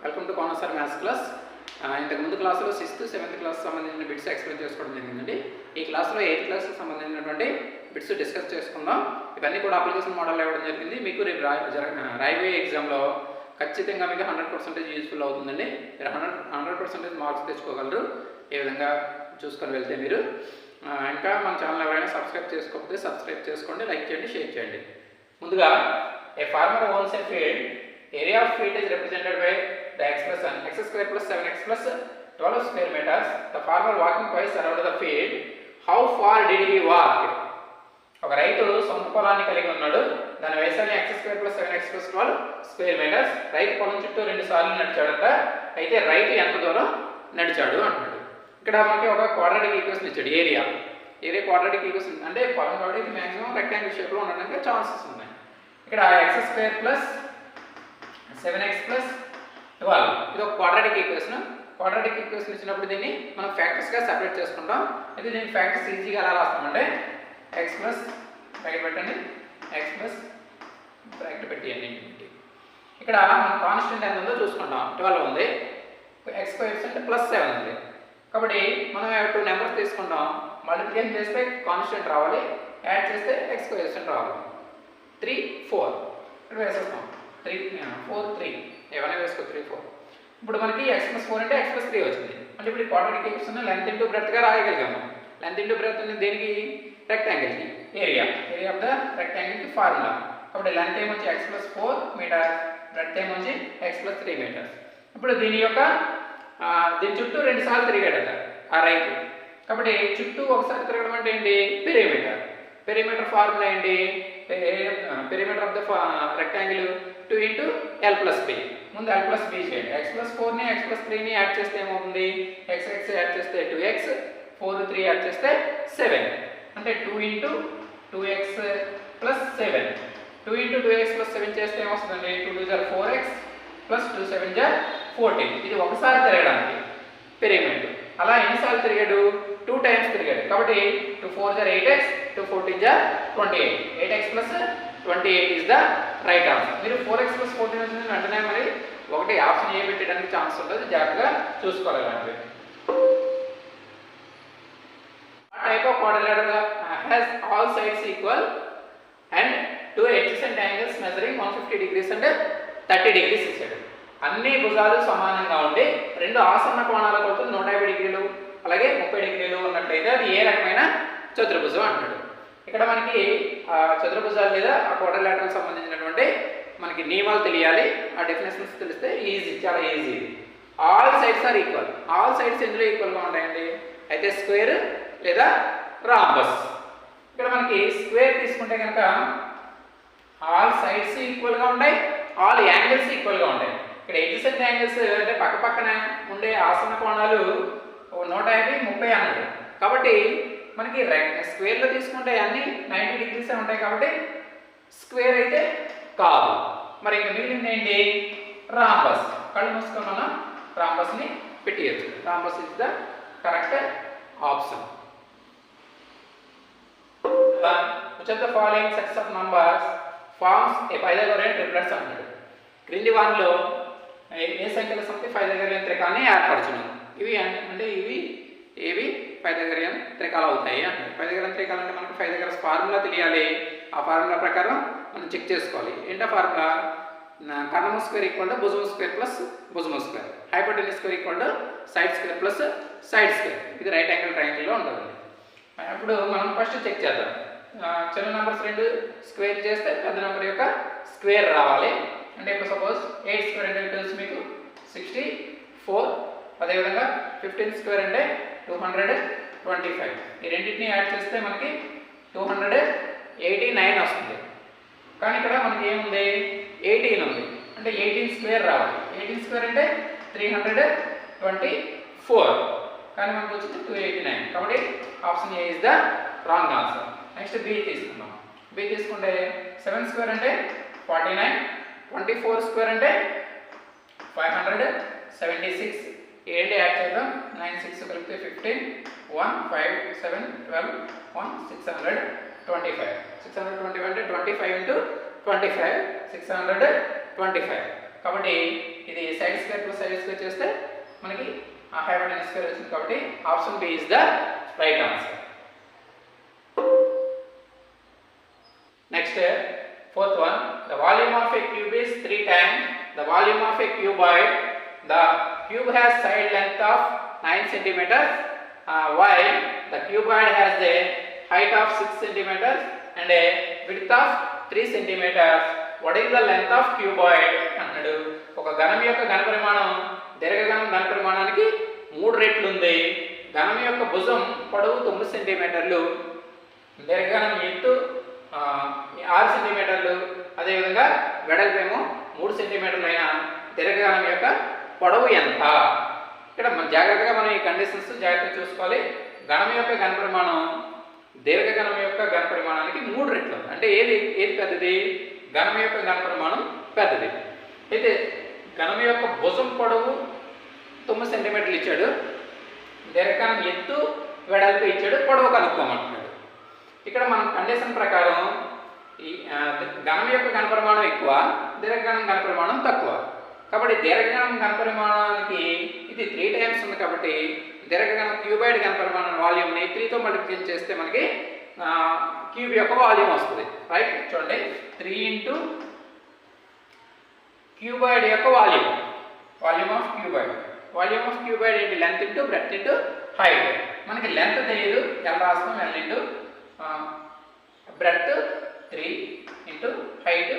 Welcome to Konar sir maths class. ఇంతకు ముందు క్లాసులో 6th 7th క్లాస్ సంబంధించిన బిట్స్ ఎక్స్ప్లెయిన్ చేసుకోవడం జరిగిందండి. ఈ క్లాస్లో 8th క్లాస్కి సంబంధించినటువంటి బిట్స్ డిస్కస్ చేసుకుందాం. ఇవన్నీ కూడా అప్లికేషన్ మోడల్ ఇవ్వడం జరిగింది. మీకు రేపు రాయబోయే ఎగ్జామ్లో ఖచ్చితంగా మీకు 100% యూజ్ఫుల్ అవుతుందండి. మీరు 100% మార్క్స్ తెచ్చుకోగలరు. ఏ విధంగా చూసుకొని వెళ్తే మీరు ఇంకా మన ఛానల్ ఎవరైనా సబ్స్క్రైబ్ చేసుకోకపోతే సబ్స్క్రైబ్ చేసుకోండి, లైక్ చేయండి, షేర్ చేయండి. ముందుగా a farmer owns a field, area of field is represented by the expression x square plus 7x plus 12 square meters. The farmer walking twice around the field. How far did he walk? ఒక రైతు సొంత పొలాన్ని కలిగి ఉన్నాడు. దాని వయసుని x square plus 7x plus 12 square meters. రైతు పొలం చుట్టూ 2 సార్లు నడిచాడంట. అయితే రైతు ఎంత దూరం నడిచాడు అంటాడు. ఇక్కడ మనకి ఒక క్వాడ్రాటిక్ ఈక్వేషన్ ఇచ్చాడు. ఏరియా క్వాడ్రాటిక్ ఈక్వేషన్ అంటే పొలం కాబట్టి ఇది మాక్సిమం రెక్టాంగిల్ షేప్లో ఉండడానికి ఛాన్సెస్ ఉన్నాయి. ఇక్కడ x square plus 7x plus 12 ఇది ఒక క్వాడ్రాటిక్ ఈక్వేషన్. క్వాడ్రాటిక్ ఈక్వేషన్ ఇచ్చినప్పుడు దీన్ని మనం ఫ్యాక్టర్స్గా సెపరేట్ చేసుకుంటాం. అయితే దీన్ని ఫ్యాక్టర్స్ ఈజీగా ఎలా రాస్తామంటే x ప్లస్ బ్రాకెట్ పెట్టండి, x ప్లస్ బ్రాకెట్ పెట్టండి. ఇక్కడ మనం కాన్స్టెంట్ ఎంత ఉందో చూసుకుంటాం. 12 ఉంది, x కోఎఫిషియంట్ ప్లస్ 7 ఉంది. కాబట్టి మనం 2 నెంబర్స్ తీసుకుంటాం. మల్టిప్లికేషన్ చేస్తే కాన్స్టెంట్ రావాలి, యాడ్ చేస్తే x కోఎఫిషియంట్ రావాలి. 3 4 ఇక్కడ వేసేస్తాం. 3 4 3 ఏమైనా వేసుకో 3 4. ఇప్పుడు మనకి x ప్లస్ 4 అంటే x ప్లస్ 3 వచ్చింది. అంటే ఇప్పుడు ఈ క్వాడ్రాటిక్ ఈక్వేషన్ లెంత్ ఇంటూ బ్రెడ్త్గా రాయగలిగాము. లెంత్ ఇంటూ బ్రెడ్త్ అనేది దేనికి? రెక్టాంగిల్కి. ఏరియా ఆఫ్ ద రెక్టాంగిల్కి ఫార్ములా. కాబట్టి లెంత్ ఏమొచ్చి x ప్లస్ 4 మీటర్, బ్రెడ్త్ ఏమొచ్చి x ప్లస్ 3 మీటర్స్. ఇప్పుడు దీని చుట్టూ 2 సార్లు తిరిగాడట ఆ రైతు. కాబట్టి చుట్టూ ఒకసారి తిరగడం అంటే ఏంటి? పెరిమీటర్. పెరిమీటర్ ఫార్ములా ఏంటి? Perimeter of the rectangle 2 into l plus b. ముందు l ప్లస్ b చేయండి. x ప్లస్ 4ని x ప్లస్ 3ని యాడ్ చేస్తే ఏమవుతుంది? x యాడ్ చేస్తే 2x, 4 3 యాడ్ చేస్తే 7. అంటే 2 into 2x plus 7. 2 into 2x plus 7 చేస్తే ఏమొస్తుందండి? 2 2 = 4x ప్లస్ 2 7 = 14. ఇది ఒకసారి తిరగడానికి పెరిమీటర్. అలా ఎన్నిసార్లు తిరిగాడు? 2 టైమ్స్ తిరిగాడు. కాబట్టి 2 4 = 8x, 2 14 = 28. 8x plus 28 is the right answer. మీరు 4x plus 14 వచ్చిన వెంటనే మరి ఒకటి ఆప్షన్ ఏ పెట్టడానికి ఛాన్స్ ఉంటుంది, జాగ్రత్తగా చూసుకోవాలి. అలాంటివి type of quadrilateral has all sides equal and two adjacent angles measuring 150 degrees and 30 degrees ఇచ్చాడు. అన్ని భుజాలు సమానంగా ఉండి 2 ఆసన్న కోణాల కొలత 150 డిగ్రీలు అలాగే 30 డిగ్రీలు ఉన్నట్లయితే అది ఏ రకమైన చతుర్భుజం అంటాడు. ఇక్కడ మనకి చతుర్భుజాలు లేదా ఆ క్వాడ్రిలాటరల్ సంబంధించినటువంటి మనకి నియమాలు తెలియాలి. ఆ డెఫినేషన్స్ తెలిస్తే ఈజీ, చాలా easy. All sides are equal. All sides ఎందులో ఈక్వల్గా ఉంటాయండి? అయితే స్క్వేర్ లేదా రాంబస్. ఇక్కడ మనకి స్క్వేర్ తీసుకుంటే కనుక ఆల్ సైడ్స్ ఈక్వల్గా ఉంటాయి, ఆల్ యాంగిల్స్ ఈక్వల్గా ఉంటాయి. ఇక్కడ ఎడ్జసెంట్ యాంగిల్స్ అంటే పక్క పక్కన ఉండే ఆసన్న కోణాలు 150 30 అన్నాడు. కాబట్టి మనకి స్క్వేర్లో తీసుకుంటే అన్నీ 90 డిగ్రీసే ఉంటాయి. కాబట్టి స్క్వేర్ అయితే కాదు. మరి ఇంకా మిగిలింది ఏంటి? రాంబస్. కళ్ళు మూసుకొని మనం రాంబస్ని పెట్టేయచ్చు. Rhombus is the correct option. Which of the following sets of numbers forms a Pythagorean triplet అన్నాడు. క్రింది వాటిలో ఏ సంఖ్యల సమితి పైథాగోరియన్ త్రికాన్ని ఏర్పరచును? ఇవి అంటే ఏవి పైథాగోరియన్ త్రికాలు అవుతాయి అంటారు. పైథాగోరియన్ త్రికాలు అంటే మనకు పైథాగరస్ ఫార్ములా తెలియాలి. ఆ ఫార్ములా ప్రకారం మనం చెక్ చేసుకోవాలి. ఏంటో ఫార్ములా? కర్ణము స్క్వేర్ ఈక్వల్ టు భుజము స్క్వేర్ ప్లస్ భుజము square, hypotenuse square equal to side square plus side square. ఇది రైట్ యాంగిల్ ట్రయాంగిల్లో ఉంటుంది. ఇప్పుడు మనం ఫస్ట్ చెక్ చేద్దాం. చిన్న నెంబర్స్ 2 స్క్వేర్ చేస్తే పెద్ద నెంబర్ యొక్క స్క్వేర్ రావాలి. అంటే ఇప్పుడు సపోజ్ 8 స్క్వేర్ అంటే తెలుసు మీకు 64. అదేవిధంగా 15 స్క్వేర్ అంటే 225. ఈ రెండింటిని యాడ్ చేస్తే మనకి 289 వస్తుంది. కానీ ఇక్కడ మనకి ఏముంది? 18 ఉంది. అంటే 18 స్క్వేర్ రావాలి. 18 స్క్వేర్ అంటే 324. కానీ మనకు వచ్చింది 289. కాబట్టి option A is the wrong answer. Next B తీసుకుందాం. బి తీసుకుంటే 7 స్క్వేర్ అంటే 49, 24 స్క్వేర్ అంటే 576. ఏంటి యాడ్ చేద్దాం? 9 6 కలిపితే 15, 1 5 7 12 1 625. 625 అంటే 25 into 25 625. కాబట్టి ఇది side square plus side square చేస్తే మనకి హైపోటెన్యూస్ స్క్వేర్ వచ్చింది. కాబట్టి option B is the right answer. Next fourth one, the volume of a cube is 3 times the volume of a cuboid. The cube has side length of 9 centimeters while the cuboid has the height of 6 centimeters and a width of 3 centimeters. What is the length of cuboid? అన్నాడు. ఒక ఘనం యొక్క ఘన పరిమాణం దీర్ఘఘనం ఘన పరిమాణానికి 3 రెట్లు ఉంది. ఘనం యొక్క భుజం పొడవు 9 సెంటీమీటర్లు, దీర్ఘఘనం ఎత్తు 6 సెంటీమీటర్లు, అదేవిధంగా వెడల్పేమో 3 సెంటీమీటర్లు అయిన దీర్ఘఘనం యొక్క పొడవు ఎంత? ఇక్కడ జాగ్రత్తగా మనం ఈ కండిషన్స్ జాగ్రత్తగా చూసుకోవాలి. ఘనం యొక్క ఘన పరిమాణం దీర్ఘఘనం యొక్క ఘన పరిమాణానికి 3 రెట్లు ఉంది. అంటే ఏది పెద్దది? ఘనం యొక్క ఘన పరిమాణం పెద్దది. అయితే ఘనం యొక్క భుజం పొడవు 9 సెంటీమీటర్లు ఇచ్చాడు, దీర్ఘఘనం ఎత్తు వెడల్పు ఇచ్చాడు, పొడవు కనుక్కోమంటున్నాడు. ఇక్కడ మనం కండిషన్ ప్రకారం ఈ ఘనం యొక్క ఘన పరిమాణం ఎక్కువ, దీర్ఘఘనం ఘన పరిమాణం తక్కువ. కాబట్టి దీర్ఘఘనం ఘన పరిమాణానికి ఇది 3 టైమ్స్ ఉంది. కాబట్టి దీర్ఘఘనం క్యూబాయిడ్ ఘన పరిమాణం వాల్యూమ్ని 3తో మల్టిప్లై చేస్తే మనకి క్యూబ్ యొక్క వాల్యూమ్ వస్తుంది. రైట్, చూడండి 3 ఇంటూ క్యూబాయిడ్ యొక్క volume of cuboid. Volume of cuboid ఏంటి? Length into breadth into height. మనకి లెంత్ తెలియదు, ఎలా రాస్తాం? L into breadth 3 into height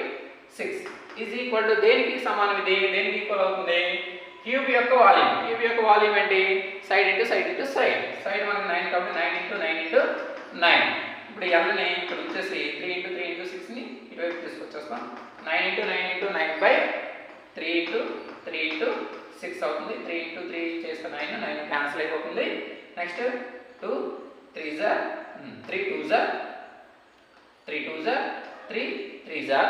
6 is equal to దేనికి సమానం? ఇది దేనికి ఈక్వల్ అవుతుంది? క్యూబ్ యొక్క వాల్యూమ్. క్యూబ్ యొక్క వాల్యూమ్ ఏంటి? Side into side into side. Side మనకి 9 కాబట్టి 9 ఇంటూ 9 ఇంటూ 9. ఇప్పుడు Lని ఇక్కడ వచ్చేసి 3 ఇంటూ 3 ఇంటూ 6ని ఇటువైపు తీసుకొచ్చేస్తాం. 9 into 9 into 9 by 3 into 3 into 6 అవుతుంది. 3 ఇంటూ 3 చేస్తే 9 క్యాన్సిల్ అయిపోతుంది. నెక్స్ట్ 2 3 జా 3 2 జా 3 2 జా 3 3 జా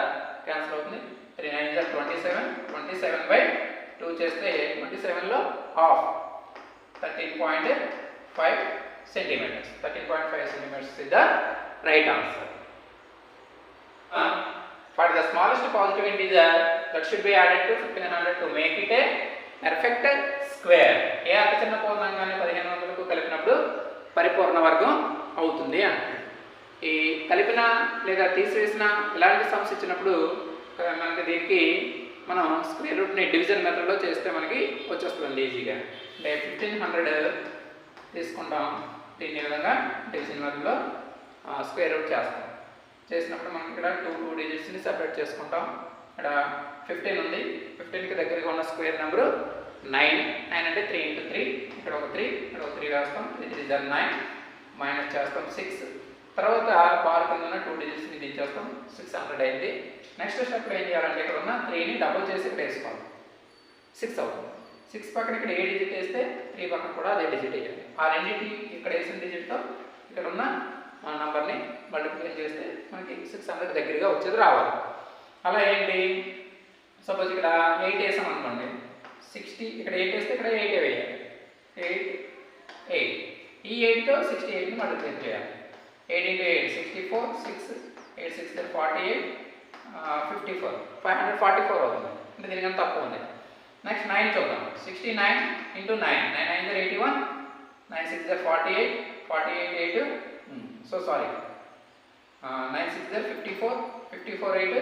క్యాన్సిల్ అవుతుంది. 3 9 జా 27 బై 2 చేస్తే 27లో half 13.5 centimeters. 13.5 centimeters is the right answer. For the smallest positive integer that should be added to 1500 to make it a perfect square. ఏ అతి చిన్న పూర్ణాంగాన్ని 1500కు కలిపినప్పుడు పరిపూర్ణ వర్గం అవుతుంది అంటారు. ఈ కలిపిన లేదా తీసివేసిన ఇలాంటి సమ్స్ ఇచ్చినప్పుడు మనకి దీనికి మనం స్క్వేర్ రూట్ని డివిజన్ మెథడ్లో చేస్తే మనకి వచ్చేస్తుంది ఈజీగా. అంటే 1500 తీసుకుంటాం, దీన్ని ఈ విధంగా డివిజన్ మెథడ్లో స్క్వేర్ రూట్ చేస్తాం. చేసినప్పుడు మనకి ఇక్కడ 2 డిజిట్స్ని సెపరేట్ చేసుకుంటాం. ఇక్కడ 15 ఉంది, 15కి దగ్గరగా ఉన్న స్క్వేర్ నెంబరు 9 అంటే 3 ఇంటూ 3, ఇక్కడ ఒక 3 ఇక్కడ ఒక 3 వేస్తాం. ఇది 9 మైనస్ చేస్తాం 6. తర్వాత బార్ కింద ఉన్న 2 డిజిట్స్ని దించేస్తాం. 600 అయింది. నెక్స్ట్ స్టెప్లో ఏం చేయాలంటే ఇక్కడ ఉన్న 3ని డబుల్ చేసి ఇక్కడ వేసుకోవాలి. 6 అవుతుంది. 6 పక్కన ఇక్కడ ఏ డిజిట్ వేస్తే 3 పక్కన కూడా అదే డిజిట్ వేయాలి. ఆ రెండింటి ఇక్కడ వేసిన డిజిట్తో ఇక్కడ ఉన్న నంబర్ని మల్టిప్లికేషన్ చేస్తే మనకి 600 దగ్గరగా వచ్చేది రావాలి. అలా ఏంటి, సపోజ్ ఇక్కడ 8 వేసాం అనుకోండి, 60 ఇక్కడ 8 వేస్తే ఇక్కడ 8 వేయాలి. 8 ఈ 8తో 68ని మల్టిప్లికేషన్ చేయాలి. 8 ఇంటూ 8 64, 6 8 6 48 54 544 అవుతుంది. అంటే దీనికన్నా తక్కువ ఉంది. నెక్స్ట్ 9 చూద్దాం. 69 ఇంటూ 9 9 9 81 9 6 48 48 8 సో సారీ 9 6 54 54 8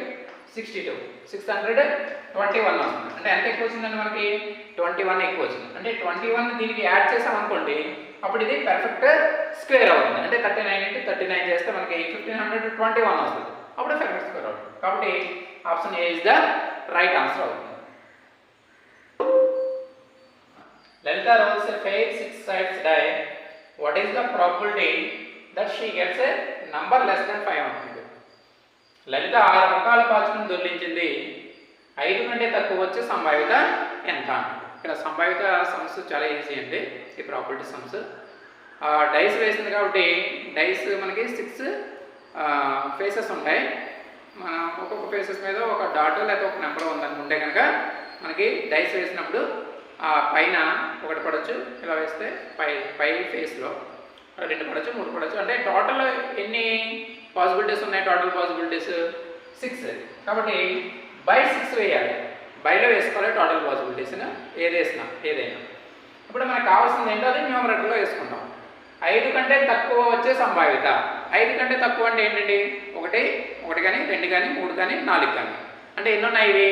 62 621 వస్తుంది. అంటే ఎంత ఎక్కువ వచ్చిందండి మనకి? 21 ఎక్కువ వచ్చింది. అంటే 21 దీనికి యాడ్ చేసాం అనుకోండి, అప్పుడు ఇది పర్ఫెక్ట్ స్క్వేర్ అవుతుంది. అంటే 39 ఇంటూ 39 చేస్తే మనకి 1521 వస్తుంది. అప్పుడు పర్ఫెక్ట్ స్క్వేర్ అవుతుంది. కాబట్టి option A is the right answer అవుతుంది. Lalita rolls a fair 6 sides die. What is the probability that she gets a number less than 5 ఉంటుంది? లలిత 6 ముఖాలు పాచుకుని దొర్లించింది, 5 కంటే తక్కువ వచ్చే సంభావ్యత ఎంత? ఇక్కడ సంభావ్యత సమ్స్ చాలా ఈజీ అండి, ఈ ప్రాబిలిటీ సమ్స్. డైస్ వేసింది కాబట్టి డైస్ మనకి 6 ఫేసెస్ ఉంటాయి. మన ఒక్కొక్క ఫేసెస్ మీద ఒక డాట్ లేదా ఒక నెంబర్ ఉందనుకుంటే కనుక మనకి డైస్ వేసినప్పుడు పైన 1 పడవచ్చు, ఇలా వేస్తే పై ఫేస్లో 2 పడవచ్చు, 3 పడవచ్చు. అంటే టోటల్ ఎన్ని పాసిబిలిటీస్ ఉన్నాయి? Total possibilities 6. కాబట్టి బై 6 వేయాలి. బైలో వేసుకోవాలి టోటల్ పాసిబిలిటీస్ని ఏదైనా. ఇప్పుడు మనకు కావాల్సింది ఏంటో అది న్యూమరేటర్లో వేసుకుంటాం. 5 కంటే తక్కువ వచ్చే సంభావ్యత. 5 కంటే తక్కువ అంటే ఏంటండి? 1 కానీ 2 కానీ 3 కానీ 4 కానీ. అంటే ఎన్ని ఉన్నాయి? ఇవి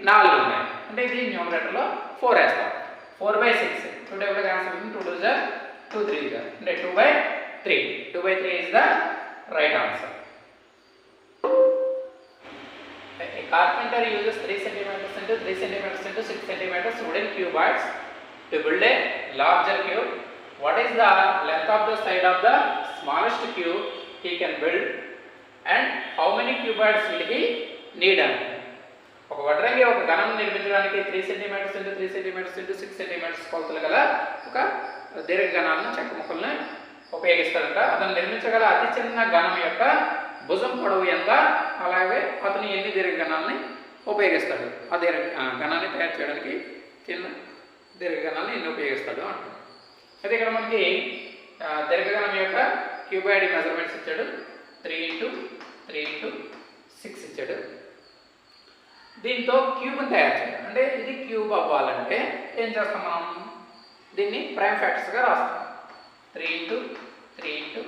4 ఉన్నాయి. అంటే ఇది న్యూమరేటర్లో 4 వేస్తాం. 4/6. 2 టేబుల్ క్యాన్సిల్ అవుతుంది. 2 2 జార్ 2 3 జార్ అంటే 2/3. 2/3 is the right answer. A carpenter uses 3 centimeters into 3 centimeters into 6 centimeters wooden cuboids to build a larger cube. What is the length of the side of the smallest cube he can build and how many cuboids will he need? ఒక వడ్రంగి ఒక ఘనం నిర్మించడానికి 3 centimetres into 3 centimetres into 6 centimetres కొలతలు గల ఒక దీర్ఘ ఘనాలను చెక్క ముక్కల్ని ఉపయోగిస్తారంట. అతను నిర్మించగల అతి చిన్న ఘనం యొక్క భుజం పొడవు ఎంత, అలాగే అతను ఎన్ని దీర్ఘ ఘనాలని ఉపయోగిస్తాడు, ఆ ఘనాన్ని తయారు చేయడానికి చిన్న దీర్ఘ ఘనాన్ని ఎన్ని ఉపయోగిస్తాడు అంటారు. అయితే ఇక్కడ మనకి దీర్ఘఘనం యొక్క క్యూబాయిడ్ మెజర్మెంట్స్ ఇచ్చాడు. 3 × 3 × 6 ఇచ్చాడు. దీంతో క్యూబ్ని తయారు చేయాలి. అంటే ఇది క్యూబ్ అవ్వాలంటే ఏం చేస్తాం? మనం దీన్ని ప్రైమ్ ఫ్యాక్టర్స్గా రాస్తాం. 3 × 3 ×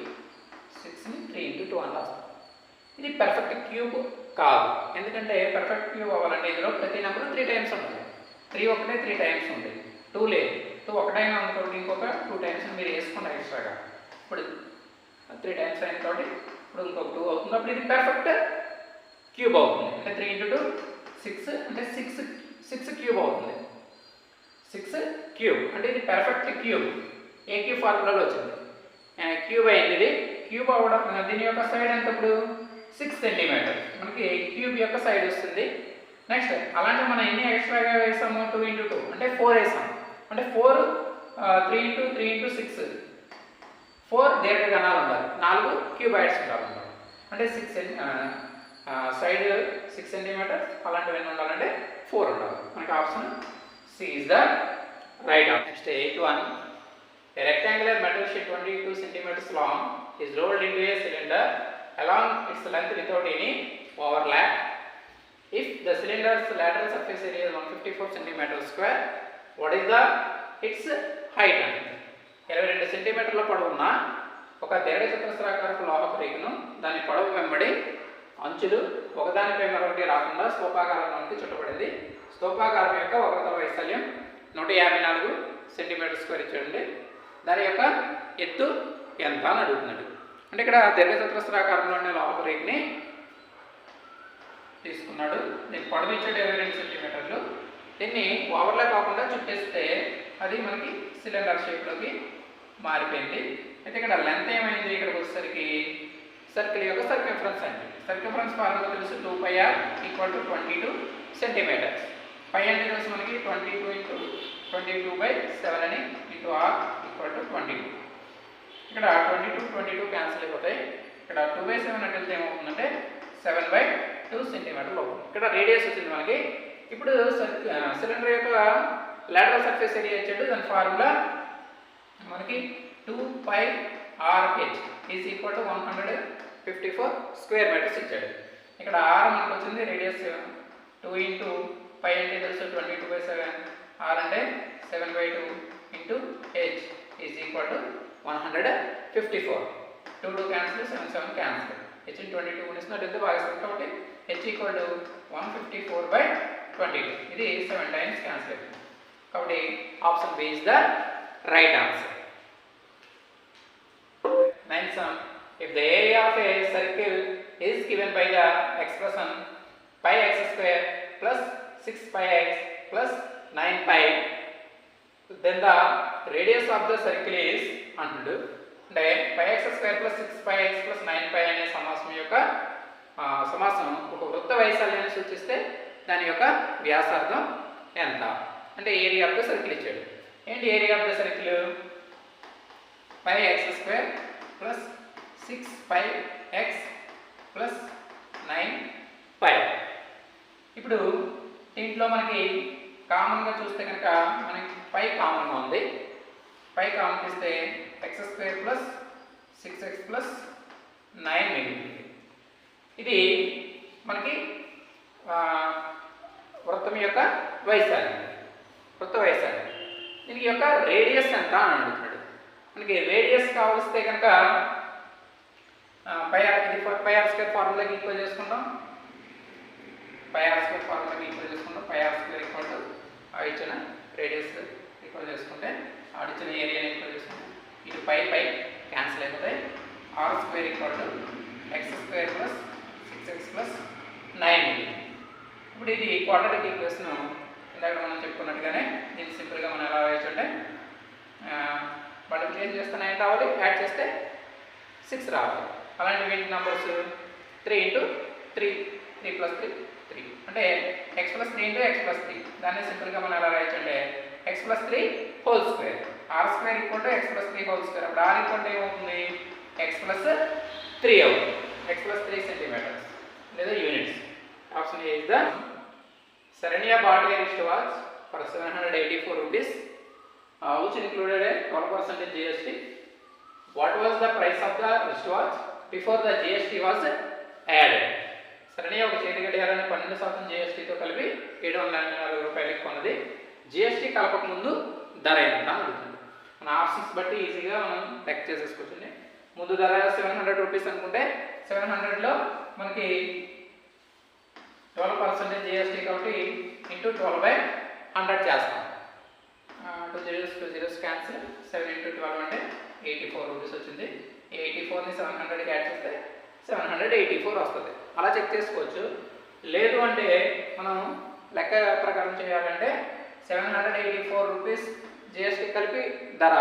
6ని 3 × 2 అని రాస్తాం. ఇది పర్ఫెక్ట్ క్యూబ్ కాదు. ఎందుకంటే పర్ఫెక్ట్ క్యూబ్ అవ్వాలంటే ఇందులో ప్రతి నెంబర్ 3 టైమ్స్ ఉంటుంది. 3 ఒకటే 3 టైమ్స్ ఉంటుంది. 2 లేదు. 2 ఒకటైనా అనుకోండి, ఇంకొక 2 టైమ్స్ మీరు వేసుకుంటారు ఎక్స్ట్రాగా. ఇప్పుడు 3 టైమ్స్ అయిన కాబట్టి ఇప్పుడు ఇంకొక 2 అవుతుంది. అప్పుడు ఇది పర్ఫెక్ట్ క్యూబ్ అవుతుంది. అంటే 3 × 2 6 అంటే 6 క్యూబ్ అవుతుంది. 6 క్యూబ్ అంటే ఇది పర్ఫెక్ట్ క్యూబ్. ఏ క్యూబ్ ఫార్ములాలో వచ్చింది, క్యూబ్ అయింది. ఇది క్యూబ్ అవ్వడం దీని యొక్క సైడ్ ఎంత? ఇప్పుడు 6 సెంటీమీటర్ మనకి క్యూబ్ యొక్క సైడ్ వస్తుంది. నెక్స్ట్ అలాంటి మనం ఎన్ని ఎక్స్ట్రాగా వేసాము? 2 × 2 అంటే 4 వేసాము. అంటే 4 3 × 3 × 6 4 దీర్ఘఘనాలు ఉండాలి, 4 క్యూబాయిడ్స్ ఉండాలి. అంటే 6 సైడ్ 6 సెంటీమీటర్స్ అలాంటివి ఎన్ని ఉండాలంటే 4 ఉండాలి. మనకి option C is the right answer. Next 8th one. A rectangular metal sheet 22 centimeters long is rolled into a cylinder along its length without any overlap. If the cylinder's lateral surface area is 154 centimeters square, what is its height? 22 సెంటీమీటర్ల పొడవున్న ఒక దీర్ఘచతురస్రాకారపు లోహపు రేకును దాని పొడవు వెంబడి అంచులు ఒకదానిపై మరొకటి రాకుండా స్తూపాకారంలోకి చుట్టబడింది. స్తూపాకారం యొక్క వక్రతల వైశాల్యం 154 సెంటీమీటర్ స్క్వేర్ ఇచ్చాడండి. దాని యొక్క ఎత్తు ఎంత అని అడుగుతున్నాడు. అంటే ఇక్కడ దీర్ఘచతురస్రాకారంలోని లోహపు రేకుని తీసుకున్నాడు. దీన్ని పొడవు ఇచ్చాడు 22 సెంటీమీటర్లు. దీన్ని ఓవర్లాప్ కాకుండా చుట్టేస్తే అది మనకి సిలిండర్ షేప్లోకి మారిపోయింది. అయితే ఇక్కడ లెంత్ ఏమైంది? ఇక్కడికి వచ్చేసరికి సర్కిల్ యొక్క సర్కంఫరెన్స్ అండి. సర్కంఫరెన్స్ ఫార్ములా తెలుసు, 2πr = 22 సెంటీమీటర్స్. పై అంటే తెలుసు మనకి 22 × 22/7 అని ఇంటూ r = 22. ఇక్కడ 22 క్యాన్సిల్ అయిపోతాయి. ఇక్కడ 2/7 అంటే ఏమవుతుందంటే 7/2 సెంటీమీటర్లు అవుతుంది. ఇక్కడ రేడియస్ వచ్చింది మనకి. ఇప్పుడు సిలిండర్ యొక్క లాటరల్ సర్ఫేస్ ఏరియా ఇచ్చాడు. దాని ఫార్ములా మనకి 2πrh = 154 స్క్వేర్ మీటర్స్ ఇచ్చాడు. ఇక్కడ r మనకు వచ్చింది, రేడియస్ 2 × π అంటే తెలుసు 22/7, r అంటే 7/2 × h = 154. 2 cancel, 7 cancel. h 22 గుణిస్తున్నట్టు భాగిస్తుంది కాబట్టి h = 154/22. ఇది 7 టైమ్స్ క్యాన్సిల్ అవుతుంది. కాబట్టి option B is the right answer. 9th sum. If the area of a circle is given by the expression πx² plus 6πx plus 9π, then the radius of the circle is అంటుడు. అంటే πx² plus 6πx plus 9π అనే సమాసం ఒక వృత్త వైశాల్యాన్ని సూచిస్తే దాని యొక్క వ్యాసార్థం ఎంత అంటే ఏరియా ఆఫ్ ద సర్కిల్ ఇచ్చాడు. ఏంటి area of the circle? πx² plus 6πx plus 9π. ఇప్పుడు దీంట్లో మనకి కామన్గా చూస్తే కనుక మనకి పై కామన్గా ఉంది. పై కామన్ తీస్తే x² plus 6x plus 9 మిగిలింది. ఇది మనకి వృత్తం యొక్క వైశాల్యం, వృత్త వైశాల్యం. దీనికి యొక్క రేడియస్ ఎంత అని అడుగుతున్నాడు. మనకి రేడియస్ కావలిస్తే కనుక పై ఆర్ స్క్వేర్ ఫార్ములాకి ఈక్వల్ చేసుకుంటాం. పై ఆర్ స్క్వేర్ ఫార్ములాకి ఈక్వల్ చేసుకుంటాం. పై ఆర్ స్క్వేర్ ఈక్వల్ టు ఆ ఇచ్చిన రేడియస్ ఈక్వల్ చేసుకుంటే ఆ ఇచ్చిన ఏరియాని ఈక్వల్ చేసుకుంటాం. ఇటు పై క్యాన్సిల్ అయిపోతాయి. R square equal to X square plus 6x plus 9. ఇప్పుడు ఇది క్వాడ్రాటిక్ ఈక్వేషన్ ఇందాక మనం చెప్పుకున్నట్టుగానే దీన్ని సింపుల్గా మనం ఎలా రాయొచ్చు అంటే మల్టిప్లికేషన్ చేస్తే 9 రావాలి, యాడ్ చేస్తే 6 రావాలి. అలాంటి వీటి నెంబర్స్ 3 × 3 3 + 3 3 అంటే x + 3 × x + 3. దాన్ని సింపుల్గా మనం ఎలా రాయొచ్చు అంటే x + 3 whole square. R square equal to x + 3 whole square. అప్పుడు ఆర్ ఈక్వల్ టు ఏమవుతుంది? x + 3 అవుతుంది. x + 3 సెంటీమీటర్స్ లేదా units. Option A is the Sarania bought a wristwatch for 784 rupees, which included a 12% GST. What was the price of the wristwatch before the GST was added? Sarania ఒక చేతి గడియారాన్ని 12% GSTతో కలిపి 784 రూపాయలకి కొన్నది. GST కలపక ముందు ధర ఎంత అని అడుగుతుంది. మన ఆప్షన్స్ బట్టి ఈజీగా మనం చెక్ చేసేసుకోవచ్చు. ముందు ధర 700 రూపీస్ అనుకుంటే 700లో మనకి 12% GST కాబట్టి ఇంటూ 12/100 చేస్తాం. 2 zeros క్యాన్సిల్. 7 × 12 అంటే 84 రూపీస్ వచ్చింది. 84ని 700కి యాడ్ చేస్తే 784 వస్తుంది. అలా చెక్ చేసుకోవచ్చు. లేదు అంటే మనం లెక్క ప్రకారం చేయాలంటే 784 రూపీస్ GST కలిపి ధర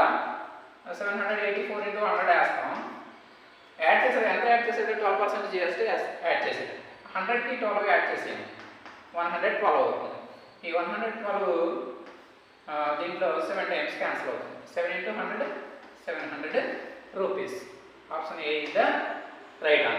784 × 100 వేస్తాం. యాడ్ చేసేది ఎంత యాడ్ చేసేది? 12% GST యాడ్ చేసేది. 100కి 12 యాడ్ చేసేది 112 అవుతుంది. ఈ 112 దీంట్లో 7 టైమ్స్ క్యాన్సిల్ అవుతుంది. 7 × 100 700 rupees. Option A is the right answer.